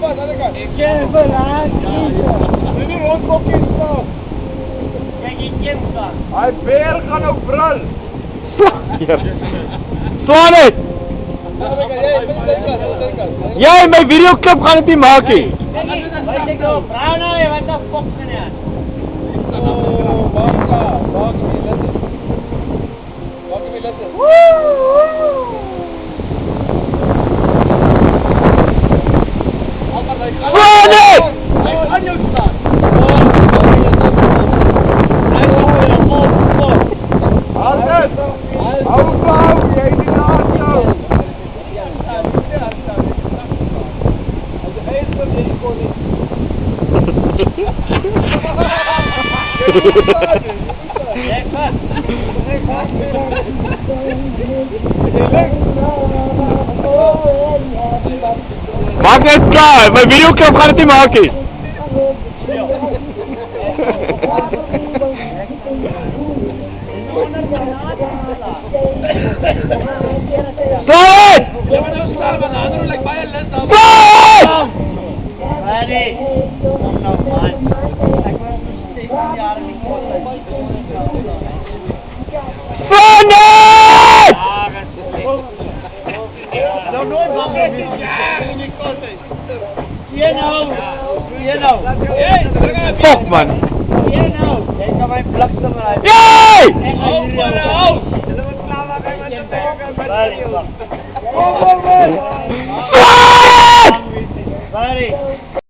Hy beer gaan nou brul. Slaan het! Jy my videoklip gaan dit nie maak nie. Wat ek nou, vrouw nou, wat die fok kan jy? Slaan het! Maak net klaar, my videoklip gaan dit nie maak nie. Slaan! Slaan! Ready? Kom nou man. Ek was 16 jaar in die kos. Slaan het! Nou nooit van 16 jaar in die kos. Hier nou. Fok man. Hier nou. Jy kan my bliksem uit. Jy! Hou maar hou. Hulle moet klaar maak met die bek. Slaan! Ready?